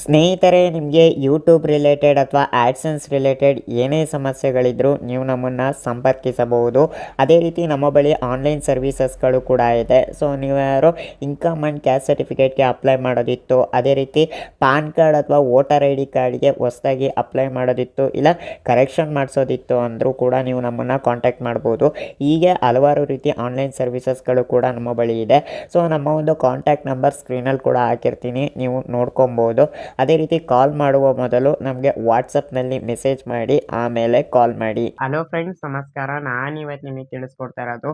ಸ್ನೇಹಿತರೆ, ನಿಮಗೆ YouTube related ಅಥವಾ ಆ್ಯಡ್ಸೆನ್ಸ್ ರಿಲೇಟೆಡ್ ಏನೇ ಸಮಸ್ಯೆಗಳಿದ್ದರೂ ನೀವು ನಮ್ಮನ್ನು ಸಂಪರ್ಕಿಸಬಹುದು. ಅದೇ ರೀತಿ ನಮ್ಮ ಬಳಿ ಆನ್ಲೈನ್ ಸರ್ವೀಸಸ್ಗಳು ಕೂಡ ಇದೆ. ಸೊ ನೀವು ಯಾರು ಇನ್ಕಮ್ ಆ್ಯಂಡ್ ಕ್ಯಾಸ್ಟ್ ಸರ್ಟಿಫಿಕೇಟ್ಗೆ ಅಪ್ಲೈ ಮಾಡೋದಿತ್ತು, ಅದೇ ರೀತಿ ಪಾನ್ ಕಾರ್ಡ್ ಅಥವಾ ವೋಟರ್ ಐ ಡಿ ಕಾರ್ಡ್ಗೆ ಹೊಸದಾಗಿ ಅಪ್ಲೈ ಮಾಡೋದಿತ್ತು, ಇಲ್ಲ ಕರೆಕ್ಷನ್ ಮಾಡಿಸೋದಿತ್ತು ಅಂದರೂ ಕೂಡ ನೀವು ನಮ್ಮನ್ನು ಕಾಂಟ್ಯಾಕ್ಟ್ ಮಾಡ್ಬೋದು. ಹೀಗೆ ಹಲವಾರು ರೀತಿ ಆನ್ಲೈನ್ ಸರ್ವೀಸಸ್ಗಳು ಕೂಡ ನಮ್ಮ ಬಳಿ ಇದೆ. ಸೊ ನಮ್ಮ ಒಂದು ಕಾಂಟ್ಯಾಕ್ಟ್ ನಂಬರ್ ಸ್ಕ್ರೀನಲ್ಲಿ ಕೂಡ ಹಾಕಿರ್ತೀನಿ, ನೀವು ನೋಡ್ಕೊಬೋದು. ಅದೇ ರೀತಿ ಕಾಲ್ ಮಾಡುವ ಮೊದಲು ನಮಗೆ ವಾಟ್ಸಪ್ನಲ್ಲಿ ಮೆಸೇಜ್ ಮಾಡಿ ಆಮೇಲೆ ಕಾಲ್ ಮಾಡಿ. ಹಲೋ ಫ್ರೆಂಡ್ಸ್, ನಮಸ್ಕಾರ. ನಾನು ಇವತ್ತು ನಿಮಗೆ ತಿಳಿಸ್ಕೊಡ್ತಾ ಇರೋದು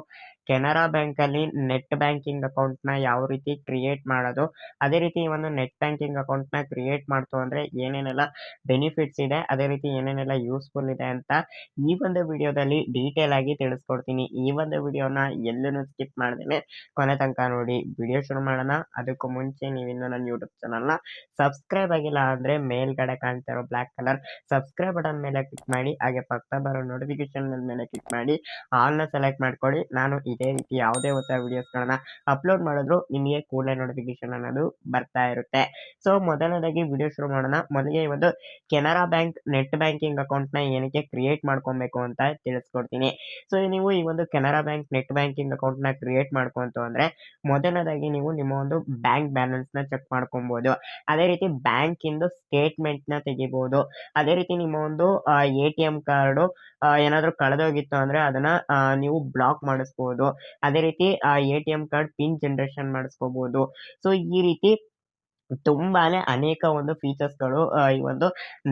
ಕೆನರಾ ಬ್ಯಾಂಕಲ್ಲಿ ನೆಟ್ ಬ್ಯಾಂಕಿಂಗ್ ಅಕೌಂಟ್ನ ಯಾವ ರೀತಿ ಕ್ರಿಯೇಟ್ ಮಾಡೋದು, ಅದೇ ರೀತಿ ಈ ಒಂದು ನೆಟ್ ಬ್ಯಾಂಕಿಂಗ್ ಅಕೌಂಟ್ನ ಕ್ರಿಯೇಟ್ ಮಾಡ್ತು ಅಂದರೆ ಏನೇನೆಲ್ಲ ಬೆನಿಫಿಟ್ಸ್ ಇದೆ, ಅದೇ ರೀತಿ ಏನೇನೆಲ್ಲ ಯೂಸ್ಫುಲ್ ಇದೆ ಅಂತ ಈ ಒಂದು ವಿಡಿಯೋದಲ್ಲಿ ಡೀಟೇಲ್ ಆಗಿ ತಿಳಿಸ್ಕೊಡ್ತೀನಿ. ಈ ಒಂದು ವಿಡಿಯೋನ ಎಲ್ಲೂ ಸ್ಕಿಪ್ ಮಾಡ್ದೇನೆ ಕೊನೆ ತನಕ ನೋಡಿ. ವಿಡಿಯೋ ಶುರು ಮಾಡೋಣ. ಅದಕ್ಕೂ ಮುಂಚೆ ನೀವಿನ್ನೂ ನನ್ನ ಯೂಟ್ಯೂಬ್ ಚಾನಲ್ನ ಸಬ್ಸ್ಕ್ರೈಬ್ ಆಗಿಲ್ಲ ಅಂದರೆ ಮೇಲ್ಗಡೆ ಕಾಣ್ತಾ ಇರೋ ಬ್ಲ್ಯಾಕ್ ಕಲರ್ ಸಬ್ಸ್ಕ್ರೈಬ್ ಬಟನ್ ಮೇಲೆ ಕ್ಲಿಕ್ ಮಾಡಿ, ಹಾಗೆ ಪಕ್ಕ ಬರೋ ನೋಟಿಫಿಕೇಶನ್ ಮೇಲೆ ಕ್ಲಿಕ್ ಮಾಡಿ ಆಲ್ನ ಸೆಲೆಕ್ಟ್ ಮಾಡ್ಕೊಳ್ಳಿ. ನಾನು ಇದೇ ರೀತಿ ಯಾವುದೇ ಹೊಸ ವಿಡಿಯೋಸ್ಗಳನ್ನ ಅಪ್ಲೋಡ್ ಮಾಡಿದ್ರು ನಿಮಗೆ ಕೂಡಲೇ ನೋಟಿಫಿಕೇಶನ್ ಅನ್ನೋದು ಬರ್ತಾ ಇರುತ್ತೆ. ಸೊ ಮೊದಲನೇದಾಗಿ ವಿಡಿಯೋ ಶುರು ಮಾಡೋಣ. ಮೊದಲಿಗೆ ಒಂದು ಕೆನರಾ ಬ್ಯಾಂಕ್ ನೆಟ್ ಬ್ಯಾಂಕಿಂಗ್ ಅಕೌಂಟ್ನ ಏನಕ್ಕೆ ಕ್ರಿಯೇಟ್ ಮಾಡ್ಕೊಬೇಕು ಅಂತ ತಿಳಿಸ್ಕೊಡ್ತೀನಿ. ಸೊ ನೀವು ಈ ಒಂದು ಕೆನರಾ ಬ್ಯಾಂಕ್ ನೆಟ್ ಬ್ಯಾಂಕಿಂಗ್ ಅಕೌಂಟ್ನ ಕ್ರಿಯೇಟ್ ಮಾಡ್ಕೊಂತು ಅಂದರೆ ಮೊದಲನೇದಾಗಿ ನೀವು ನಿಮ್ಮ ಒಂದು ಬ್ಯಾಂಕ್ ಬ್ಯಾಲೆನ್ಸ್ನ ಚೆಕ್ ಮಾಡ್ಕೊಬೋದು. ಅದೇ ರೀತಿ ಬ್ಯಾಂಕಿಂದು ಸ್ಟೇಟ್ಮೆಂಟ್ನ ತೆಗಿಬೋದು. ಅದೇ ರೀತಿ ನಿಮ್ಮ ಒಂದು ATM ಕಾರ್ಡು ಏನಾದರೂ ಕಳೆದೋಗಿತ್ತು ಅಂದರೆ ಅದನ್ನು ನೀವು ಬ್ಲಾಕ್ ಮಾಡಿಸ್ಬೋದು. ಅದೇ ರೀತಿ ATM ಕಾರ್ಡ್ ಪಿನ್ ಜನ್ರೇಷನ್ ಮಾಡಿಸ್ಕೋಬೋದು. ಸೊ ಈ ರೀತಿ ತುಂಬಾನೇ ಅನೇಕ ಒಂದು ಫೀಚರ್ಸ್ಗಳು ಈ ಒಂದು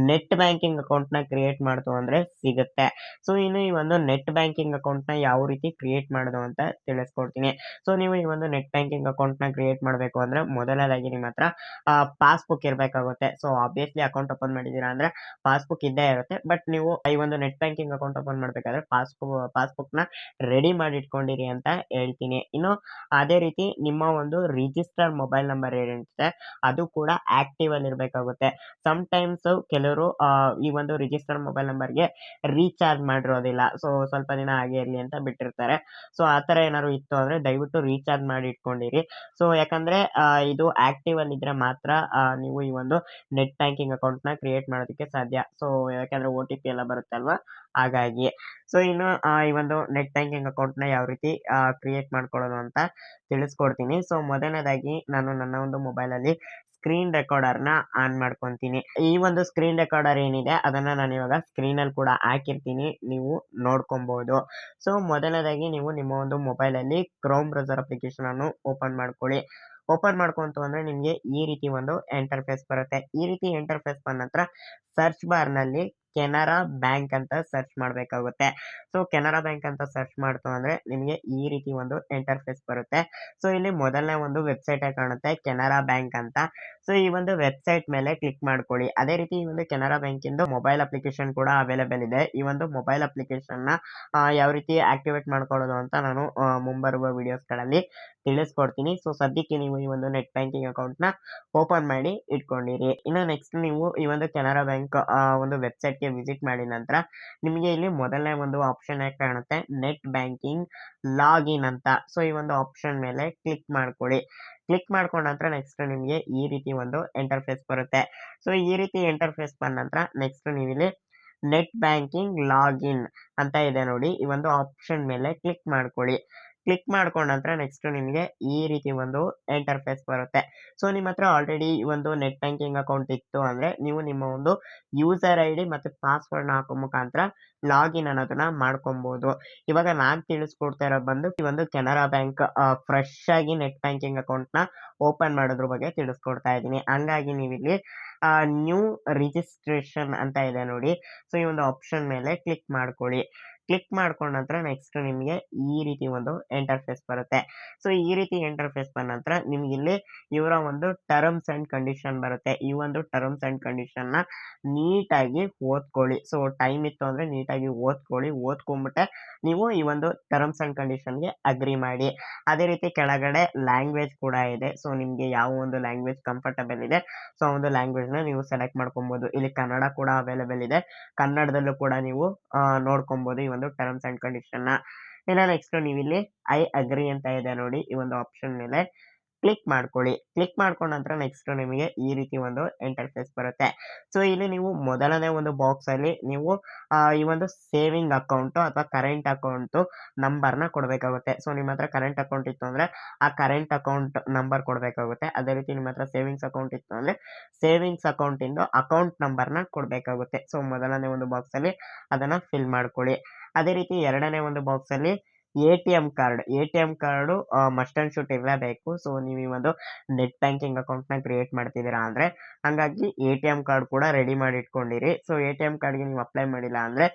ನೆಟ್ ಬ್ಯಾಂಕಿಂಗ್ ಅಕೌಂಟ್ನ ಕ್ರಿಯೇಟ್ ಮಾಡ್ತು ಅಂದರೆ ಸಿಗುತ್ತೆ. ಸೊ ಇನ್ನು ಈ ಒಂದು ನೆಟ್ ಬ್ಯಾಂಕಿಂಗ್ ಅಕೌಂಟ್ನ ಯಾವ ರೀತಿ ಕ್ರಿಯೇಟ್ ಮಾಡೋದು ಅಂತ ತಿಳಿಸ್ಕೊಡ್ತೀನಿ. ಸೊ ನೀವು ಈ ಒಂದು ನೆಟ್ ಬ್ಯಾಂಕಿಂಗ್ ಅಕೌಂಟ್ನ ಕ್ರಿಯೇಟ್ ಮಾಡಬೇಕು ಅಂದರೆ ಮೊದಲನೇದಾಗಿ ನಿಮ್ಮ ಹತ್ರ ಪಾಸ್ಬುಕ್ ಇರಬೇಕಾಗುತ್ತೆ. ಸೊ ಆಬ್ವಿಯಸ್ಲಿ ಅಕೌಂಟ್ ಓಪನ್ ಮಾಡಿದ್ದೀರಾ ಅಂದರೆ ಪಾಸ್ಬುಕ್ ಇದ್ದೇ ಇರುತ್ತೆ. ಬಟ್ ನೀವು ಈ ಒಂದು ನೆಟ್ ಬ್ಯಾಂಕಿಂಗ್ ಅಕೌಂಟ್ ಓಪನ್ ಮಾಡಬೇಕಾದ್ರೆ ಪಾಸ್ಬುಕ್ನ ರೆಡಿ ಮಾಡಿ ಇಟ್ಕೊಂಡಿರಿ ಅಂತ ಹೇಳ್ತೀನಿ. ಇನ್ನು ಅದೇ ರೀತಿ ನಿಮ್ಮ ಒಂದು ರಿಜಿಸ್ಟರ್ ಮೊಬೈಲ್ ನಂಬರ್ ಏನಿರುತ್ತೆ ಅದು ಕೂಡ ಆಕ್ಟಿವ್ ಅಲ್ಲಿ ಇರಬೇಕಾಗುತ್ತೆ. ಟೈಮ್ಸ್ ಕೆಲವರು ಈ ಒಂದು ರಿಜಿಸ್ಟರ್ ಮೊಬೈಲ್ ನಂಬರ್ಗೆ ರೀಚಾರ್ಜ್ ಮಾಡಿರೋದಿಲ್ಲ. ಸೊ ಸ್ವಲ್ಪ ದಿನ ಹಾಗೆ ಇರಲಿ ಅಂತ ಬಿಟ್ಟಿರ್ತಾರೆ. ಸೊ ಆ ಥರ ಏನಾದ್ರು ಇತ್ತು ಅಂದರೆ ದಯವಿಟ್ಟು ರೀಚಾರ್ಜ್ ಮಾಡಿ ಇಟ್ಕೊಂಡಿರಿ. ಸೊ ಯಾಕಂದರೆ ಇದು ಆಕ್ಟಿವ್ ಅಲ್ಲಿ ಇದ್ರೆ ಮಾತ್ರ ನೀವು ಈ ಒಂದು ನೆಟ್ ಬ್ಯಾಂಕಿಂಗ್ ಅಕೌಂಟ್ನ ಕ್ರಿಯೇಟ್ ಮಾಡೋದಕ್ಕೆ ಸಾಧ್ಯ. ಸೊ ಯಾಕಂದರೆ OTP ಎಲ್ಲ ಬರುತ್ತಲ್ವಾ, ಹಾಗಾಗಿ. ಸೊ ಇನ್ನು ಈ ಒಂದು ನೆಟ್ ಬ್ಯಾಂಕಿಂಗ್ ಅಕೌಂಟ್ನ ಯಾವ ರೀತಿ ಕ್ರಿಯೇಟ್ ಮಾಡ್ಕೊಳ್ಳೋದು ಅಂತ ತಿಳಿಸ್ಕೊಡ್ತೀನಿ. ಸೊ ಮೊದಲನೇದಾಗಿ ನಾನು ನನ್ನ ಒಂದು ಮೊಬೈಲಲ್ಲಿ ಸ್ಕ್ರೀನ್ ರೆಕಾರ್ಡರ್ನ ಆನ್ ಮಾಡ್ಕೊತೀನಿ. ಈ ಒಂದು ಸ್ಕ್ರೀನ್ ರೆಕಾರ್ಡರ್ ಏನಿದೆ ಅದನ್ನು ನಾನು ಇವಾಗ ಸ್ಕ್ರೀನಲ್ಲಿ ಕೂಡ ಹಾಕಿರ್ತೀನಿ, ನೀವು ನೋಡ್ಕೊಬೋದು. ಸೊ ಮೊದಲನೇದಾಗಿ ನೀವು ನಿಮ್ಮ ಒಂದು ಮೊಬೈಲಲ್ಲಿ ಕ್ರೋಮ್ ಬ್ರೌಸರ್ ಅಪ್ಲಿಕೇಶನ್ ಅನ್ನು ಓಪನ್ ಮಾಡ್ಕೊಳ್ಳಿ. ಓಪನ್ ಮಾಡ್ಕೊಂತು ಅಂದರೆ ನಿಮಗೆ ಈ ರೀತಿ ಒಂದು ಇಂಟರ್ಫೇಸ್ ಬರುತ್ತೆ. ಈ ರೀತಿ ಇಂಟರ್ಫೇಸ್ ಬಂದ ನಂತರ ಸರ್ಚ್ ಬಾರ್ನಲ್ಲಿ ಕೆನರಾ ಬ್ಯಾಂಕ್ ಅಂತ ಸರ್ಚ್ ಮಾಡಬೇಕಾಗುತ್ತೆ. ಸೊ ಕೆನರಾ ಬ್ಯಾಂಕ್ ಅಂತ ಸರ್ಚ್ ಮಾಡ್ತು ಅಂದರೆ ನಿಮಗೆ ಈ ರೀತಿ ಒಂದು ಇಂಟರ್ಫೇಸ್ ಬರುತ್ತೆ. ಸೊ ಇಲ್ಲಿ ಮೊದಲನೇ ಒಂದು ವೆಬ್ಸೈಟ್ ಕಾಣುತ್ತೆ, ಕೆನರಾ ಬ್ಯಾಂಕ್ ಅಂತ. ಸೊ ಈ ಒಂದು ವೆಬ್ಸೈಟ್ ಮೇಲೆ ಕ್ಲಿಕ್ ಮಾಡ್ಕೊಳ್ಳಿ. ಅದೇ ರೀತಿ ಈ ಒಂದು ಕೆನರಾ ಬ್ಯಾಂಕಿಂದು ಮೊಬೈಲ್ ಅಪ್ಲಿಕೇಶನ್ ಕೂಡ ಅವೈಲೇಬಲ್ ಇದೆ. ಈ ಒಂದು ಮೊಬೈಲ್ ಅಪ್ಲಿಕೇಶನ್ನ ಯಾವ ರೀತಿ ಆಕ್ಟಿವೇಟ್ ಮಾಡ್ಕೊಳ್ಳೋದು ಅಂತ ನಾನು ಮುಂಬರುವ ವಿಡಿಯೋಸ್ಗಳಲ್ಲಿ ತಿಳಿಸ್ಕೊಡ್ತೀನಿ. ಸೊ ಸದ್ಯಕ್ಕೆ ನೀವು ಈ ಒಂದು ನೆಟ್ ಬ್ಯಾಂಕಿಂಗ್ ಅಕೌಂಟ್ನ ಓಪನ್ ಮಾಡಿ ಇಟ್ಕೊಂಡಿರಿ. ಇನ್ನು ನೆಕ್ಸ್ಟ್ ನೀವು ಈ ಒಂದು ಕೆನರಾ ಬ್ಯಾಂಕ್ ಒಂದು ವೆಬ್ಸೈಟ್ಗೆ ವಿಸಿಟ್ ಮಾಡಿದ ನಂತರ ನಿಮಗೆ ಇಲ್ಲಿ ಮೊದಲನೇ ಒಂದು ಆಪ್ಷನ್ ಕಾಣುತ್ತೆ, ನೆಟ್ ಬ್ಯಾಂಕಿಂಗ್ ಲಾಗಿನ್ ಅಂತ. ಸೊ ಈ ಒಂದು ಆಪ್ಷನ್ ಮೇಲೆ ಕ್ಲಿಕ್ ಮಾಡ್ಕೊಳ್ಳಿ. ಕ್ಲಿಕ್ ಮಾಡ್ಕೊಂಡ ನಂತರ ನೆಕ್ಸ್ಟ್ ನಿಮಗೆ ಈ ರೀತಿ ಒಂದು ಇಂಟರ್ಫೇಸ್ ಬರುತ್ತೆ. ಸೊ ಈ ರೀತಿ ಇಂಟರ್ಫೇಸ್ ಬಂದ ನಂತರ ನೆಕ್ಸ್ಟ್ ನೀವಿಲ್ಲಿ ನೆಟ್ ಬ್ಯಾಂಕಿಂಗ್ ಲಾಗಿನ್ ಅಂತ ಇದೆ ನೋಡಿ, ಈ ಒಂದು ಆಪ್ಷನ್ ಮೇಲೆ ಕ್ಲಿಕ್ ಮಾಡ್ಕೊಳ್ಳಿ. ಕ್ಲಿಕ್ ಮಾಡ್ಕೊಂಡ ನಂತರ ನೆಕ್ಸ್ಟ್ ನಿಮಗೆ ಈ ರೀತಿ ಒಂದು ಇಂಟರ್ಫೇಸ್ ಬರುತ್ತೆ. ಸೊ ನಿಮ್ಮ ಹತ್ರ ಆಲ್ರೆಡಿ ಈ ಒಂದು ನೆಟ್ ಬ್ಯಾಂಕಿಂಗ್ ಅಕೌಂಟ್ ಇತ್ತು ಅಂದರೆ ನೀವು ನಿಮ್ಮ ಒಂದು ಯೂಸರ್ ID ಮತ್ತು ಪಾಸ್ವರ್ಡ್ನ ಹಾಕೋ ಮುಖಾಂತರ ಲಾಗಿನ್ ಅನ್ನೋದನ್ನ ಮಾಡ್ಕೊಬೋದು. ಇವಾಗ ನಾನು ತಿಳಿಸ್ಕೊಡ್ತಾ ಇರೋದು ಬಂದು ಈ ಒಂದು ಕೆನರಾ ಬ್ಯಾಂಕ್ ಫ್ರೆಶ್ ಆಗಿ ನೆಟ್ ಬ್ಯಾಂಕಿಂಗ್ ಅಕೌಂಟ್ನ ಓಪನ್ ಮಾಡೋದ್ರ ಬಗ್ಗೆ ತಿಳಿಸ್ಕೊಡ್ತಾ ಇದ್ದೀನಿ. ಹಂಗಾಗಿ ನೀವಿಲ್ಲಿ ನ್ಯೂ ರಿಜಿಸ್ಟ್ರೇಷನ್ ಅಂತ ಇದೆ ನೋಡಿ, ಸೊ ಈ ಒಂದು ಆಪ್ಷನ್ ಮೇಲೆ ಕ್ಲಿಕ್ ಮಾಡ್ಕೊಳ್ಳಿ. ಕ್ಲಿಕ್ ಮಾಡ್ಕೊಂಡ ನಂತರ ನೆಕ್ಸ್ಟ್ ನಿಮಗೆ ಈ ರೀತಿ ಒಂದು ಇಂಟರ್ಫೇಸ್ ಬರುತ್ತೆ. ಸೊ ಈ ರೀತಿ ಇಂಟರ್ಫೇಸ್ ಬಂದ ನಂತರ ನಿಮ್ಗೆ ಇಲ್ಲಿ ಇವರ ಒಂದು ಟರ್ಮ್ಸ್ ಆ್ಯಂಡ್ ಕಂಡೀಷನ್ ಬರುತ್ತೆ. ಈ ಒಂದು ಟರ್ಮ್ಸ್ ಆ್ಯಂಡ್ ಕಂಡೀಷನ್ನ ನೀಟಾಗಿ ಓದ್ಕೊಳ್ಳಿ. ಸೊ ಟೈಮ್ ಇತ್ತು ಅಂದರೆ ನೀಟಾಗಿ ಓದ್ಕೊಳ್ಳಿ. ಓದ್ಕೊಂಬಿಟ್ಟೆ ನೀವು ಈ ಒಂದು ಟರ್ಮ್ಸ್ ಆ್ಯಂಡ್ ಕಂಡೀಷನ್ಗೆ ಅಗ್ರಿ ಮಾಡಿ. ಅದೇ ರೀತಿ ಕೆಳಗಡೆ ಲ್ಯಾಂಗ್ವೇಜ್ ಕೂಡ ಇದೆ. ಸೊ ನಿಮಗೆ ಯಾವ ಒಂದು ಲ್ಯಾಂಗ್ವೇಜ್ ಕಂಫರ್ಟಬಲ್ ಇದೆ, ಸೊ ಆ ಒಂದು ಲ್ಯಾಂಗ್ವೇಜ್ನ ನೀವು ಸೆಲೆಕ್ಟ್ ಮಾಡ್ಕೊಬೋದು. ಇಲ್ಲಿ ಕನ್ನಡ ಕೂಡ ಅವೈಲೇಬಲ್ ಇದೆ, ಕನ್ನಡದಲ್ಲೂ ಕೂಡ ನೀವು ನೋಡ್ಕೊಬೋದು ಈ ಒಂದು ಟರ್ಮ್ಸ್ ಆ್ಯಂಡ್ ಕಂಡೀಷನ್ನ. ಇನ್ನು ನೆಕ್ಸ್ಟ್ ನೀವಿಲ್ಲಿ ಐ ಅಗ್ರಿ ಅಂತ ಇದೆ ನೋಡಿ, ಈ ಒಂದು ಆಪ್ಷನ್ ಮೇಲೆ ಕ್ಲಿಕ್ ಮಾಡ್ಕೊಳ್ಳಿ. ಕ್ಲಿಕ್ ಮಾಡ್ಕೊಂಡ ನಂತರ ನೆಕ್ಸ್ಟ್ ನಿಮಗೆ ಈ ರೀತಿ ಒಂದು ಇಂಟರ್ಫೇಸ್ ಬರುತ್ತೆ. ಸೊ ಇಲ್ಲಿ ನೀವು ಮೊದಲನೇ ಒಂದು ಬಾಕ್ಸಲ್ಲಿ ನೀವು ಈ ಒಂದು ಸೇವಿಂಗ್ ಅಕೌಂಟು ಅಥವಾ ಕರೆಂಟ್ ಅಕೌಂಟು ನಂಬರ್ನ ಕೊಡಬೇಕಾಗುತ್ತೆ. ಸೊ ನಿಮ್ಮ ಹತ್ರ ಕರೆಂಟ್ ಅಕೌಂಟ್ ಇತ್ತು ಅಂದರೆ ಆ ಕರೆಂಟ್ ಅಕೌಂಟ್ ನಂಬರ್ ಕೊಡಬೇಕಾಗುತ್ತೆ. ಅದೇ ರೀತಿ ನಿಮ್ಮ ಹತ್ರ ಸೇವಿಂಗ್ಸ್ ಅಕೌಂಟ್ ಇತ್ತು ಅಂದರೆ ಸೇವಿಂಗ್ಸ್ ಅಕೌಂಟಿಂದು ಅಕೌಂಟ್ ನಂಬರ್ನ ಕೊಡಬೇಕಾಗುತ್ತೆ. ಸೊ ಮೊದಲನೇ ಒಂದು ಬಾಕ್ಸಲ್ಲಿ ಅದನ್ನು ಫಿಲ್ ಮಾಡ್ಕೊಳ್ಳಿ. ಅದೇ ರೀತಿ ಎರಡನೇ ಒಂದು ಬಾಕ್ಸಲ್ಲಿ A T M card must and should ಇರಲೇಬೇಕು. ಸೊ ನೀವು ಈ ಒಂದು ನೆಟ್ ಬ್ಯಾಂಕಿಂಗ್ ಅಕೌಂಟ್ನ ಕ್ರಿಯೇಟ್ ಮಾಡ್ತಿದ್ದೀರಾ ಅಂದರೆ ಹಾಗಾಗಿ ಎ.ಟಿ.ಎಂ ಕಾರ್ಡ್ ಕೂಡ ರೆಡಿ ಮಾಡಿ ಇಟ್ಕೊಂಡಿರಿ. ಸೊ ಎ.ಟಿ.ಎಂ ಕಾರ್ಡ್ಗೆ ನೀವು ಅಪ್ಲೈ ಮಾಡಿಲ್ಲ ಅಂದರೆ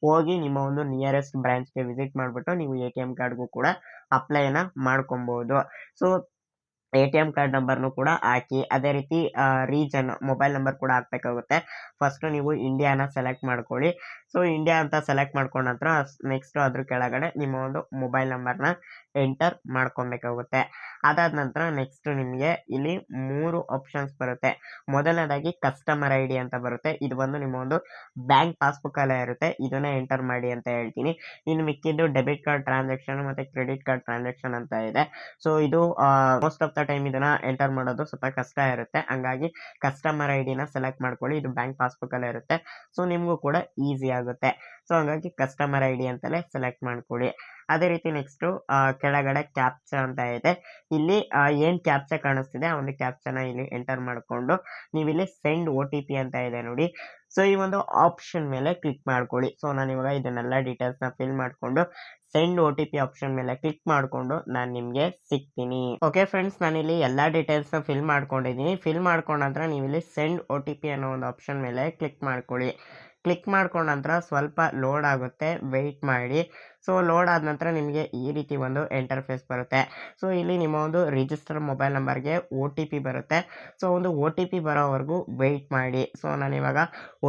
ಹೋಗಿ ನಿಮ್ಮ ಒಂದು ನಿಯರೆಸ್ಟ್ ಬ್ರಾಂಚ್ಗೆ ವಿಸಿಟ್ ಮಾಡಿಬಿಟ್ಟು ನೀವು ಎ.ಟಿ.ಎಂ ಕಾರ್ಡ್ಗೂ ಕೂಡ ಅಪ್ಲೈನ ಮಾಡ್ಕೊಬೋದು. ಸೊ ಎ.ಟಿ.ಎಂ ಕಾರ್ಡ್ ನಂಬರ್ನು ಕೂಡ ಹಾಕಿ. ಅದೇ ರೀತಿ ರೀಜನ್ ಮೊಬೈಲ್ ನಂಬರ್ ಕೂಡ ಹಾಕಬೇಕಾಗುತ್ತೆ. ಫಸ್ಟು ನೀವು ಇಂಡಿಯಾನ ಸೆಲೆಕ್ಟ್ ಮಾಡ್ಕೊಳ್ಳಿ. ಸೊ ಇಂಡಿಯಾ ಅಂತ ಸೆಲೆಕ್ಟ್ ಮಾಡ್ಕೊಂಡ ನಂತರ ನೆಕ್ಸ್ಟು ಅದ್ರ ಕೆಳಗಡೆ ನಿಮ್ಮ ಒಂದು ಮೊಬೈಲ್ ನಂಬರ್ನ ಎಂಟರ್ ಮಾಡ್ಕೊಬೇಕಾಗುತ್ತೆ. ಅದಾದ ನಂತರ ನೆಕ್ಸ್ಟು ನಿಮಗೆ ಇಲ್ಲಿ 3 ಆಪ್ಷನ್ಸ್ ಬರುತ್ತೆ. ಮೊದಲನೇದಾಗಿ ಕಸ್ಟಮರ್ ಐ ಡಿ ಅಂತ ಬರುತ್ತೆ. ಇದು ಬಂದು ನಿಮ್ಮ ಒಂದು ಬ್ಯಾಂಕ್ ಪಾಸ್ಬುಕ್ಕಲ್ಲೇ ಇರುತ್ತೆ. ಇದನ್ನೇ ಎಂಟರ್ ಮಾಡಿ ಅಂತ ಹೇಳ್ತೀನಿ. ಇನ್ನು ಮಿಕ್ಕಿದ್ದು ಡೆಬಿಟ್ ಕಾರ್ಡ್ ಟ್ರಾನ್ಸಾಕ್ಷನ್ ಮತ್ತು ಕ್ರೆಡಿಟ್ ಕಾರ್ಡ್ ಟ್ರಾನ್ಸಾಕ್ಷನ್ ಅಂತ ಇದೆ. ಸೊ ಇದು ಮೋಸ್ಟ್ ಆಫ್ ದ ಟೈಮ್ ಇದನ್ನು ಎಂಟರ್ ಮಾಡೋದು ಸ್ವಲ್ಪ ಕಷ್ಟ ಇರುತ್ತೆ. ಹಂಗಾಗಿ ಕಸ್ಟಮರ್ ಐ ಡಿನ ಸೆಲೆಕ್ಟ್ ಮಾಡ್ಕೊಳ್ಳಿ. ಇದು ಬ್ಯಾಂಕ್ ಪಾಸ್ಬುಕ್ಕಲ್ಲೇ ಇರುತ್ತೆ. ಸೊ ನಿಮಗೂ ಕೂಡ ಈಸಿ ಆಗುತ್ತೆ. ಸೊ ಹಂಗಾಗಿ ಕಸ್ಟಮರ್ ಐ ಡಿ ಅಂತಲೇ ಸೆಲೆಕ್ಟ್ ಮಾಡ್ಕೊಳ್ಳಿ. ಅದೇ ರೀತಿ ನೆಕ್ಸ್ಟು ಕೆಳಗಡೆ ಕ್ಯಾಪ್ಚಾ ಅಂತ ಇದೆ. ಇಲ್ಲಿ ಏನು ಕ್ಯಾಪ್ಚಾ ಕಾಣಿಸ್ತಿದೆ ಆ ಒಂದು ಕ್ಯಾಪ್ಚಾನ ಇಲ್ಲಿ ಎಂಟರ್ ಮಾಡಿಕೊಂಡು ನೀವಿಲ್ಲಿ ಸೆಂಡ್ OTP ಅಂತ ಇದೆ ನೋಡಿ. ಸೊ ಈ ಒಂದು ಆಪ್ಷನ್ ಮೇಲೆ ಕ್ಲಿಕ್ ಮಾಡ್ಕೊಳ್ಳಿ. ಸೊ ನಾನು ಇವಾಗ ಇದನ್ನೆಲ್ಲ ಡೀಟೇಲ್ಸ್ನ ಫಿಲ್ ಮಾಡಿಕೊಂಡು ಸೆಂಡ್ OTP ಆಪ್ಷನ್ ಮೇಲೆ ಕ್ಲಿಕ್ ಮಾಡಿಕೊಂಡು ನಾನು ನಿಮಗೆ ಸಿಗ್ತೀನಿ. ಓಕೆ ಫ್ರೆಂಡ್ಸ್, ನಾನಿಲ್ಲಿ ಎಲ್ಲ ಡೀಟೇಲ್ಸ್ನ ಫಿಲ್ ಮಾಡ್ಕೊಂಡಿದ್ದೀನಿ. ಫಿಲ್ ಮಾಡ್ಕೊಂಡ ನಂತರ ನೀವಿಲ್ಲಿ ಸೆಂಡ್ OTP ಅನ್ನೋ ಒಂದು ಆಪ್ಷನ್ ಮೇಲೆ ಕ್ಲಿಕ್ ಮಾಡ್ಕೊಳ್ಳಿ. ಕ್ಲಿಕ್ ಮಾಡ್ಕೊಂಡ ನಂತರ ಸ್ವಲ್ಪ ಲೋಡ್ ಆಗುತ್ತೆ, ವೆಯ್ಟ್ ಮಾಡಿ. ಸೊ ಲೋಡ್ ಆದ ನಂತರ ನಿಮಗೆ ಈ ರೀತಿ ಒಂದು ಇಂಟರ್ಫೇಸ್ ಬರುತ್ತೆ. ಸೊ ಇಲ್ಲಿ ನಿಮ್ಮ ಒಂದು ರಿಜಿಸ್ಟರ್ ಮೊಬೈಲ್ ನಂಬರ್ಗೆ OTP ಬರುತ್ತೆ. ಸೊ ಒಂದು OTP ಬರೋವರೆಗೂ ವೆಯ್ಟ್ ಮಾಡಿ. ಸೊ ನಾನಿವಾಗ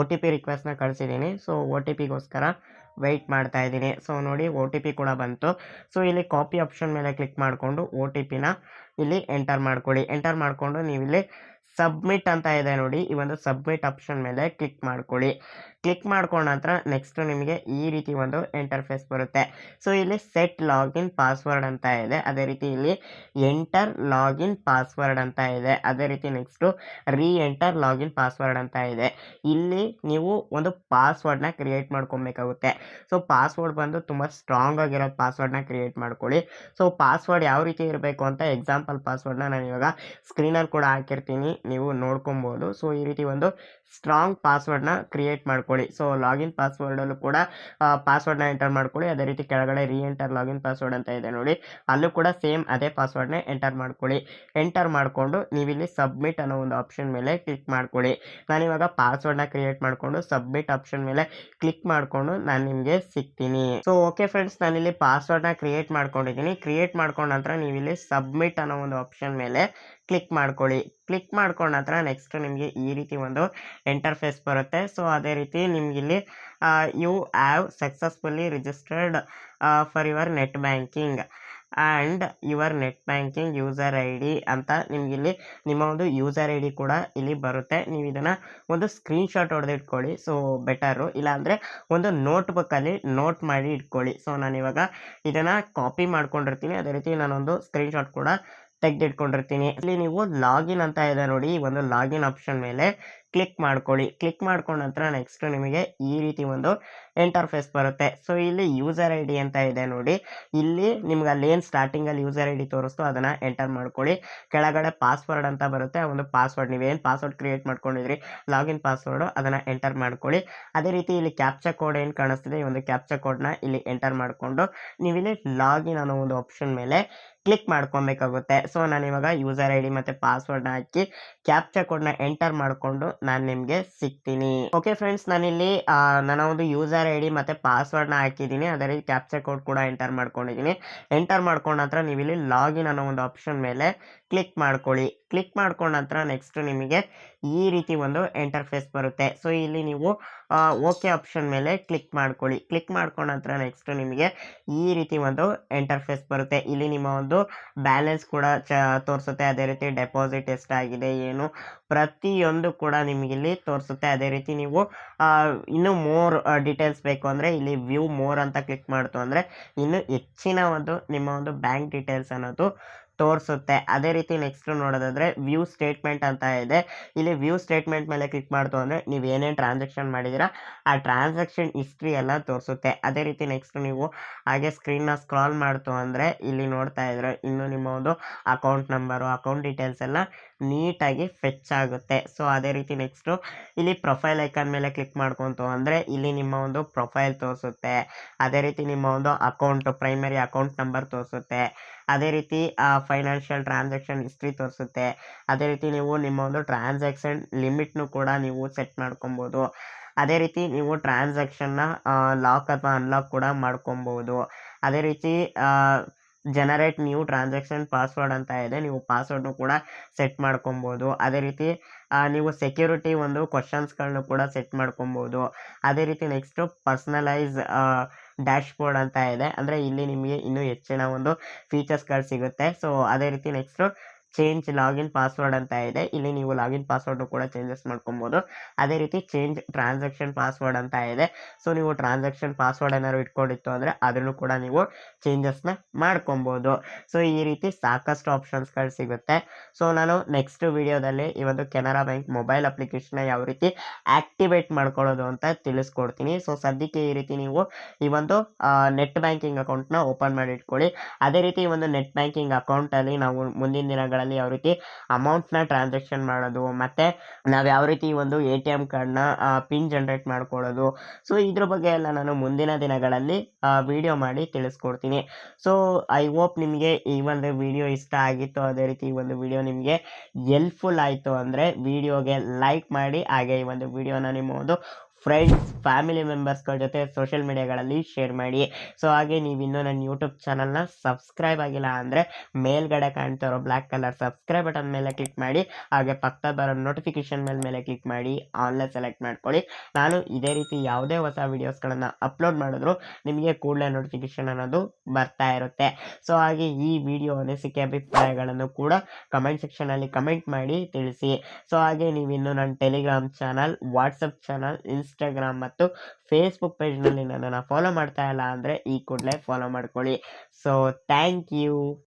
OTP ರಿಕ್ವೆಸ್ಟ್ನ ಕಳಿಸಿದ್ದೀನಿ. ಸೊ OTPಗೋಸ್ಕರ ವೆಯ್ಟ್ ಮಾಡ್ತಾ ಇದ್ದೀನಿ. ಸೊ ನೋಡಿ OTP ಕೂಡ ಬಂತು. ಸೊ ಇಲ್ಲಿ ಕಾಪಿ ಆಪ್ಷನ್ ಮೇಲೆ ಕ್ಲಿಕ್ ಮಾಡಿಕೊಂಡು OTPನ ಇಲ್ಲಿ ಎಂಟರ್ ಮಾಡ್ಕೊಳ್ಳಿ. ಎಂಟರ್ ಮಾಡಿಕೊಂಡು ನೀವಿಲ್ಲಿ ಸಬ್ಮಿಟ್ ಅಂತ ಇದೆ ನೋಡಿ, ಈ ಒಂದು ಸಬ್ಮಿಟ್ ಆಪ್ಷನ್ ಮೇಲೆ ಕ್ಲಿಕ್ ಮಾಡ್ಕೊಳ್ಳಿ. ಕ್ಲಿಕ್ ಮಾಡ್ಕೊಂಡ ನಂತರ ನೆಕ್ಸ್ಟ್ ನಿಮಗೆ ಈ ರೀತಿ ಒಂದು ಇಂಟರ್ಫೇಸ್ ಬರುತ್ತೆ. ಸೊ ಇಲ್ಲಿ ಸೆಟ್ ಲಾಗಿನ್ ಪಾಸ್ವರ್ಡ್ ಅಂತ ಇದೆ. ಅದೇ ರೀತಿ ಇಲ್ಲಿ ಎಂಟರ್ ಲಾಗಿನ್ ಪಾಸ್ವರ್ಡ್ ಅಂತ ಇದೆ. ಅದೇ ರೀತಿ ನೆಕ್ಸ್ಟು ಎಂಟರ್ ಲಾಗಿನ್ ಪಾಸ್ವರ್ಡ್ ಅಂತ ಇದೆ. ಇಲ್ಲಿ ನೀವು ಒಂದು ಪಾಸ್ವರ್ಡ್ನ ಕ್ರಿಯೇಟ್ ಮಾಡ್ಕೊಬೇಕಾಗುತ್ತೆ. ಸೊ ಪಾಸ್ವರ್ಡ್ ಬಂದು ತುಂಬ ಸ್ಟ್ರಾಂಗ್ ಆಗಿರೋ ಪಾಸ್ವರ್ಡ್ನ ಕ್ರಿಯೇಟ್ ಮಾಡ್ಕೊಳ್ಳಿ. ಸೊ ಪಾಸ್ವರ್ಡ್ ಯಾವ ರೀತಿ ಇರಬೇಕು ಅಂತ ಎಕ್ಸಾಂಪಲ್ ಪಾಸ್ವರ್ಡ್ನ ನಾನು ಇವಾಗ ಸ್ಕ್ರೀನಲ್ಲಿ ಕೂಡ ಹಾಕಿರ್ತೀನಿ, ನೀವು ನೋಡ್ಕೊಬೋದು. ಸೊ ಈ ರೀತಿ ಒಂದು ಸ್ಟ್ರಾಂಗ್ ಪಾಸ್ವರ್ಡ್ನ ಕ್ರಿಯೇಟ್ ಮಾಡ್ಕೊಳ್ಳಿ. ಸೊ ಲಾಗಿನ್ ಪಾಸ್ವರ್ಡಲ್ಲೂ ಕೂಡ ಪಾಸ್ವರ್ಡ್ನ ಎಂಟರ್ ಮಾಡ್ಕೊಳ್ಳಿ. ಅದೇ ರೀತಿ ಕೆಳಗಡೆ ಎಂಟರ್ ಲಾಗಿನ್ ಪಾಸ್ವರ್ಡ್ ಅಂತ ಇದೆ ನೋಡಿ, ಅಲ್ಲೂ ಕೂಡ ಸೇಮ್ ಅದೇ ಪಾಸ್ವರ್ಡ್ನೇ ಎಂಟರ್ ಮಾಡ್ಕೊಳ್ಳಿ. ಎಂಟರ್ ಮಾಡಿಕೊಂಡು ನೀವಿಲ್ಲಿ ಸಬ್ಮಿಟ್ ಅನ್ನೋ ಒಂದು ಆಪ್ಷನ್ ಮೇಲೆ ಕ್ಲಿಕ್ ಮಾಡ್ಕೊಳ್ಳಿ. ನಾನಿವಾಗ ಪಾಸ್ವರ್ಡ್ನ ಕ್ರಿಯೇಟ್ ಮಾಡಿಕೊಂಡು ಸಬ್ಮಿಟ್ ಆಪ್ಷನ್ ಮೇಲೆ ಕ್ಲಿಕ್ ಮಾಡಿಕೊಂಡು ನಾನು ನಿಮಗೆ ಸಿಗ್ತೀನಿ. ಸೊ ಓಕೆ ಫ್ರೆಂಡ್ಸ್, ನಾನಿಲ್ಲಿ ಪಾಸ್ವರ್ಡ್ನ ಕ್ರಿಯೇಟ್ ಮಾಡ್ಕೊಂಡಿದ್ದೀನಿ. ಕ್ರಿಯೇಟ್ ಮಾಡ್ಕೊಂಡ ನಂತರ ನೀವಿಲ್ಲಿ ಸಬ್ಮಿಟ್ ಅನ್ನೋ ಒಂದು ಆಪ್ಷನ್ ಮೇಲೆ ಕ್ಲಿಕ್ ಮಾಡ್ಕೊಳ್ಳಿ. ಕ್ಲಿಕ್ ಮಾಡ್ಕೊಂಡ ನಂತರ ನೆಕ್ಸ್ಟ್ ನಿಮಗೆ ಈ ರೀತಿ ಒಂದು ಇಂಟರ್ಫೇಸ್ ಬರುತ್ತೆ. ಸೊ ಅದೇ ರೀತಿ ನಿಮಗಿಲ್ಲಿ you have successfully registered for your net banking and your net banking user I D ಅಂತ ನಿಮಗಿಲ್ಲಿ ನಿಮ್ಮ ಒಂದು ಯೂಸರ್ ಐ ಡಿ ಕೂಡ ಇಲ್ಲಿ ಬರುತ್ತೆ. ನೀವು ಇದನ್ನು ಒಂದು ಸ್ಕ್ರೀನ್ಶಾಟ್ ಹೊಡೆದು ಇಟ್ಕೊಳ್ಳಿ. ಸೊ ಬೆಟರು, ಇಲ್ಲಾಂದರೆ ಒಂದು ನೋಟ್ಬುಕ್ಕಲ್ಲಿ ನೋಟ್ ಮಾಡಿ ಇಟ್ಕೊಳ್ಳಿ. ಸೊ ನಾನಿವಾಗ ಇದನ್ನು ಕಾಪಿ ಮಾಡ್ಕೊಂಡಿರ್ತೀನಿ. ಅದೇ ರೀತಿ ನಾನೊಂದು ಸ್ಕ್ರೀನ್ಶಾಟ್ ಕೂಡ ತೆಗೆದಿಟ್ಕೊಂಡಿರ್ತೀನಿ. ಇಲ್ಲಿ ನೀವು ಲಾಗಿನ್ ಅಂತ ಇದೆ ನೋಡಿ, ಈ ಒಂದು ಲಾಗಿನ್ ಆಪ್ಷನ್ ಮೇಲೆ ಕ್ಲಿಕ್ ಮಾಡ್ಕೊಳ್ಳಿ. ಕ್ಲಿಕ್ ಮಾಡ್ಕೊಂಡ ನಂತರ ನೆಕ್ಸ್ಟ್ ನಿಮಗೆ ಈ ರೀತಿ ಒಂದು ಇಂಟರ್ಫೇಸ್ ಬರುತ್ತೆ. ಸೊ ಇಲ್ಲಿ ಯೂಸರ್ ಐ ಡಿ ಅಂತ ಇದೆ ನೋಡಿ, ಇಲ್ಲಿ ನಿಮ್ಗೆ ಅಲ್ಲೇನು ಸ್ಟಾರ್ಟಿಂಗಲ್ಲಿ ಯೂಸರ್ ಐ ಡಿ ತೋರಿಸ್ತು ಅದನ್ನು ಎಂಟರ್ ಮಾಡ್ಕೊಳ್ಳಿ. ಕೆಳಗಡೆ ಪಾಸ್ವರ್ಡ್ ಅಂತ ಬರುತ್ತೆ, ಆ ಒಂದು ಪಾಸ್ವರ್ಡ್ ನೀವೇನು ಪಾಸ್ವರ್ಡ್ ಕ್ರಿಯೇಟ್ ಮಾಡ್ಕೊಂಡಿದ್ರಿ ಲಾಗಿನ್ ಪಾಸ್ವರ್ಡು ಅದನ್ನು ಎಂಟರ್ ಮಾಡ್ಕೊಳ್ಳಿ. ಅದೇ ರೀತಿ ಇಲ್ಲಿ ಕ್ಯಾಪ್ಚಾ ಕೋಡ್ ಏನು ಕಾಣಿಸ್ತಿದೆ ಈ ಒಂದು ಕ್ಯಾಪ್ಚಾ ಕೋಡ್ನ ಇಲ್ಲಿ ಎಂಟರ್ ಮಾಡಿಕೊಂಡು ನೀವಿಲ್ಲಿ ಲಾಗಿನ್ ಅನ್ನೋ ಒಂದು ಆಪ್ಷನ್ ಮೇಲೆ ಕ್ಲಿಕ್ ಮಾಡ್ಕೊಬೇಕಾಗುತ್ತೆ. ಸೊ ನಾನಿವಾಗ ಯೂಸರ್ ಐ ಡಿ ಮತ್ತು ಪಾಸ್ವರ್ಡ್ನ ಹಾಕಿ ಕ್ಯಾಪ್ಚಾ ಕೋಡ್ನ ಎಂಟರ್ ಮಾಡಿಕೊಂಡು ನಾನು ನಿಮಗೆ ಸಿಗ್ತೀನಿ. ಓಕೆ ಫ್ರೆಂಡ್ಸ್, ನಾನಿಲ್ಲಿ ನನ್ನ ಒಂದು ಯೂಸರ್ ಐ ಡಿ ಮತ್ತು ಪಾಸ್ವರ್ಡ್ನ ಹಾಕಿದ್ದೀನಿ. ಅದೇ ರೀತಿ ಕ್ಯಾಪ್ಚಾ ಕೋಡ್ ಕೂಡ ಎಂಟರ್ ಮಾಡ್ಕೊಂಡಿದ್ದೀನಿ. ಎಂಟರ್ ಮಾಡ್ಕೊಂಡ ನಂತರ ನೀವಿಲ್ಲಿ ಲಾಗಿನ್ ಅನ್ನೋ ಒಂದು ಆಪ್ಷನ್ ಮೇಲೆ ಕ್ಲಿಕ್ ಮಾಡ್ಕೊಳ್ಳಿ. ಕ್ಲಿಕ್ ಮಾಡ್ಕೊಂಡ ನಂತರ ನೆಕ್ಸ್ಟ್ ನಿಮಗೆ ಈ ರೀತಿ ಒಂದು ಇಂಟರ್ಫೇಸ್ ಬರುತ್ತೆ. ಸೊ ಇಲ್ಲಿ ನೀವು ಓಕೆ ಆಪ್ಷನ್ ಮೇಲೆ ಕ್ಲಿಕ್ ಮಾಡ್ಕೊಳ್ಳಿ. ಕ್ಲಿಕ್ ಮಾಡ್ಕೊಂಡ ನಂತರ ನೆಕ್ಸ್ಟ್ ನಿಮಗೆ ಈ ರೀತಿ ಒಂದು ಇಂಟರ್ಫೇಸ್ ಬರುತ್ತೆ. ಇಲ್ಲಿ ನಿಮ್ಮ ಒಂದು ಬ್ಯಾಲೆನ್ಸ್ ಕೂಡ ತೋರಿಸುತ್ತೆ. ಅದೇ ರೀತಿ ಡೆಪಾಸಿಟ್ ಎಷ್ಟಾಗಿದೆ ಏನು ಪ್ರತಿಯೊಂದು ಕೂಡ ನಿಮಗಿಲ್ಲಿ ತೋರಿಸುತ್ತೆ. ಅದೇ ರೀತಿ ನೀವು ಇನ್ನೂ ಮೋರ್ ಡೀಟೇಲ್ಸ್ ಬೇಕು ಅಂದರೆ ಇಲ್ಲಿ ವ್ಯೂ ಮೋರ್ ಅಂತ ಕ್ಲಿಕ್ ಮಾಡ್ತು ಅಂದರೆ ಇನ್ನು ಹೆಚ್ಚಿನ ಒಂದು ನಿಮ್ಮ ಒಂದು ಬ್ಯಾಂಕ್ ಡೀಟೇಲ್ಸ್ ಅನ್ನೋದು ತೋರಿಸುತ್ತೆ. ಅದೇ ರೀತಿ ನೆಕ್ಸ್ಟ್ ನೋಡೋದಾದ್ರೆ ವ್ಯೂ ಸ್ಟೇಟ್ಮೆಂಟ್ ಅಂತ ಇದೆ. ಇಲ್ಲಿ ವ್ಯೂ ಸ್ಟೇಟ್ಮೆಂಟ್ ಮೇಲೆ ಕ್ಲಿಕ್ ಮಾಡ್ತು ಅಂದರೆ ನೀವು ಏನೇನು ಟ್ರಾನ್ಸಾಕ್ಷನ್ ಮಾಡಿದ್ದೀರಾ ಆ ಟ್ರಾನ್ಸಾಕ್ಷನ್ ಹಿಸ್ಟ್ರಿ ಎಲ್ಲ ತೋರಿಸುತ್ತೆ. ಅದೇ ರೀತಿ ನೆಕ್ಸ್ಟ್ ನೀವು ಹಾಗೆ ಸ್ಕ್ರೀನ್ನ ಸ್ಕ್ರಾಲ್ ಮಾಡ್ತು ಅಂದರೆ ಇಲ್ಲಿ ನೋಡ್ತಾ ಇದ್ರೆ ಇನ್ನು ನಿಮ್ಮ ಒಂದು ಅಕೌಂಟ್ ನಂಬರು ಅಕೌಂಟ್ ಡೀಟೇಲ್ಸ್ ಎಲ್ಲ ನೀಟಾಗಿ ಫೆಚ್ ಆಗುತ್ತೆ. ಸೊ ಅದೇ ರೀತಿ ನೆಕ್ಸ್ಟು ಇಲ್ಲಿ ಪ್ರೊಫೈಲ್ ಐಕಾನ್ ಮೇಲೆ ಕ್ಲಿಕ್ ಮಾಡ್ಕೊಂತು ಅಂದರೆ ಇಲ್ಲಿ ನಿಮ್ಮ ಒಂದು ಪ್ರೊಫೈಲ್ ತೋರಿಸುತ್ತೆ. ಅದೇ ರೀತಿ ನಿಮ್ಮ ಒಂದು ಅಕೌಂಟ್ ಪ್ರೈಮರಿ ಅಕೌಂಟ್ ನಂಬರ್ ತೋರಿಸುತ್ತೆ. ಅದೇ ರೀತಿ ಫೈನಾನ್ಷಿಯಲ್ ಟ್ರಾನ್ಸಾಕ್ಷನ್ ಹಿಸ್ಟ್ರಿ ತೋರಿಸುತ್ತೆ. ಅದೇ ರೀತಿ ನೀವು ನಿಮ್ಮ ಒಂದು ಟ್ರಾನ್ಸಾಕ್ಷನ್ ಲಿಮಿಟ್ನು ಕೂಡ ನೀವು ಸೆಟ್ ಮಾಡ್ಕೊಬೋದು. ಅದೇ ರೀತಿ ನೀವು ಟ್ರಾನ್ಸಾಕ್ಷನ್ನ ಲಾಕ್ ಅಥವಾ ಅನ್ಲಾಕ್ ಕೂಡ ಮಾಡ್ಕೊಬೋದು. ಅದೇ ರೀತಿ ಜನರೇಟ್ ನ್ಯೂ ಟ್ರಾನ್ಸಾಕ್ಷನ್ ಪಾಸ್ವರ್ಡ್ ಅಂತ ಇದೆ, ನೀವು ಪಾಸ್ವರ್ಡ್ನು ಕೂಡ ಸೆಟ್ ಮಾಡ್ಕೊಬೋದು. ಅದೇ ರೀತಿ ನೀವು ಸೆಕ್ಯೂರಿಟಿ ಒಂದು ಕ್ವಶನ್ಸ್ಗಳನ್ನೂ ಕೂಡ ಸೆಟ್ ಮಾಡ್ಕೊಬೋದು. ಅದೇ ರೀತಿ ನೆಕ್ಸ್ಟು ಪರ್ಸ್ನಲೈಸ್ ಡ್ಯಾಶ್ ಬೋರ್ಡ್ ಅಂತ ಇದೆ, ಅಂದರೆ ಇಲ್ಲಿ ನಿಮಗೆ ಇನ್ನೂ ಹೆಚ್ಚಿನ ಒಂದು ಫೀಚರ್ಸ್ಗಳು ಸಿಗುತ್ತೆ. ಸೊ ಅದೇ ರೀತಿ ನೆಕ್ಸ್ಟು ಚೇಂಜ್ ಲಾಗಿನ್ ಪಾಸ್ವರ್ಡ್ ಅಂತ ಇದೆ, ಇಲ್ಲಿ ನೀವು ಲಾಗಿನ್ ಪಾಸ್ವರ್ಡ್ನು ಕೂಡ ಚೇಂಜಸ್ ಮಾಡ್ಕೊಬೋದು. ಅದೇ ರೀತಿ ಚೇಂಜ್ ಟ್ರಾನ್ಸಾಕ್ಷನ್ ಪಾಸ್ವರ್ಡ್ ಅಂತ ಇದೆ. ಸೊ ನೀವು ಟ್ರಾನ್ಸಾಕ್ಷನ್ ಪಾಸ್ವರ್ಡ್ ಏನಾದ್ರು ಇಟ್ಕೊಂಡಿತ್ತು ಅಂದರೆ ಅದನ್ನು ಕೂಡ ನೀವು ಚೇಂಜಸ್ನ ಮಾಡ್ಕೊಬೋದು. ಸೊ ಈ ರೀತಿ ಸಾಕಷ್ಟು ಆಪ್ಷನ್ಸ್ಗಳು ಸಿಗುತ್ತೆ. ಸೊ ನಾನು ನೆಕ್ಸ್ಟ್ ವಿಡಿಯೋದಲ್ಲಿ ಈ ಒಂದು ಕೆನರಾ ಬ್ಯಾಂಕ್ ಮೊಬೈಲ್ ಅಪ್ಲಿಕೇಶನ್ನ ಯಾವ ರೀತಿ ಆ್ಯಕ್ಟಿವೇಟ್ ಮಾಡ್ಕೊಳ್ಳೋದು ಅಂತ ತಿಳಿಸ್ಕೊಡ್ತೀನಿ. ಸೊ ಸದ್ಯಕ್ಕೆ ಈ ರೀತಿ ನೀವು ಈ ಒಂದು ನೆಟ್ ಬ್ಯಾಂಕಿಂಗ್ ಅಕೌಂಟ್ನ ಓಪನ್ ಮಾಡಿ ಇಟ್ಕೊಳ್ಳಿ. ಅದೇ ರೀತಿ ಈ ಒಂದು ನೆಟ್ ಬ್ಯಾಂಕಿಂಗ್ ಅಕೌಂಟಲ್ಲಿ ನಾವು ಮುಂದಿನ ದಿನಗಳಲ್ಲಿ ಯಾವ ರೀತಿ ಅಮೌಂಟ್ನ ಟ್ರಾನ್ಸಾಕ್ಷನ್ ಮಾಡೋದು ಮತ್ತು ನಾವು ಯಾವ ರೀತಿ ಒಂದು ATM ಕಾರ್ಡ್ನ ಪಿನ್ ಜನ್ರೇಟ್ ಮಾಡ್ಕೊಳ್ಳೋದು, ಸೊ ಇದ್ರ ಬಗ್ಗೆ ಎಲ್ಲ ನಾನು ಮುಂದಿನ ದಿನಗಳಲ್ಲಿ ವಿಡಿಯೋ ಮಾಡಿ ತಿಳಿಸ್ಕೊಡ್ತೀನಿ. ಸೊ ಐ ಹೋಪ್ ನಿಮಗೆ ಈ ಒಂದು ವಿಡಿಯೋ ಇಷ್ಟ ಆಗಿತ್ತು, ಅದೇ ರೀತಿ ಈ ಒಂದು ವಿಡಿಯೋ ನಿಮಗೆ ಹೆಲ್ಪ್ಫುಲ್ ಆಯಿತು ಅಂದರೆ ವಿಡಿಯೋಗೆ ಲೈಕ್ ಮಾಡಿ. ಹಾಗೆ ಈ ಒಂದು ವಿಡಿಯೋನ ನಿಮ್ಮ ಒಂದು ಫ್ರೆಂಡ್ಸ್ ಫ್ಯಾಮಿಲಿ ಮೆಂಬರ್ಸ್ಗಳ ಜೊತೆ ಸೋಷಿಯಲ್ ಮೀಡಿಯಾಗಳಲ್ಲಿ ಶೇರ್ ಮಾಡಿ. ಸೊ ಹಾಗೆ ನೀವು ಇನ್ನೂ ನನ್ನ ಯೂಟ್ಯೂಬ್ ಚಾನಲ್ನ ಸಬ್ಸ್ಕ್ರೈಬ್ ಆಗಿಲ್ಲ ಅಂದರೆ ಮೇಲ್ಗಡೆ ಕಾಣ್ತಾ ಇರೋ ಬ್ಲ್ಯಾಕ್ ಕಲರ್ ಸಬ್ಸ್ಕ್ರೈಬ್ ಬಟನ್ ಮೇಲೆ ಕ್ಲಿಕ್ ಮಾಡಿ. ಹಾಗೆ ಪಕ್ಕದ ಬರೋ ನೋಟಿಫಿಕೇಷನ್ ಮೇಲೆ ಕ್ಲಿಕ್ ಮಾಡಿ ಆನ್ಲೈನ್ ಸೆಲೆಕ್ಟ್ ಮಾಡ್ಕೊಳ್ಳಿ. ನಾನು ಇದೇ ರೀತಿ ಯಾವುದೇ ಹೊಸ ವೀಡಿಯೋಸ್ಗಳನ್ನು ಅಪ್ಲೋಡ್ ಮಾಡಿದ್ರು ನಿಮಗೆ ಕೂಡಲೇ ನೋಟಿಫಿಕೇಷನ್ ಅನ್ನೋದು ಬರ್ತಾ ಇರುತ್ತೆ. ಸೊ ಹಾಗೆ ಈ ವಿಡಿಯೋ ಅನಿಸಿಕೆ ಅಭಿಪ್ರಾಯಗಳನ್ನು ಕೂಡ ಕಮೆಂಟ್ ಸೆಕ್ಷನಲ್ಲಿ ಕಮೆಂಟ್ ಮಾಡಿ ತಿಳಿಸಿ. ಸೊ ಹಾಗೆ ನೀವು ಇನ್ನೂ ನನ್ನ Telegram channel, WhatsApp channel, Instagram ಮತ್ತು ಫೇಸ್ಬುಕ್ ಪೇಜ್ನಲ್ಲಿ ನನ್ನನ್ನು ಫಾಲೋ ಮಾಡ್ತಾ ಇಲ್ಲ ಅಂದರೆ ಈ ಕೂಡಲೇ ಫಾಲೋ ಮಾಡ್ಕೊಳ್ಳಿ. So thank you.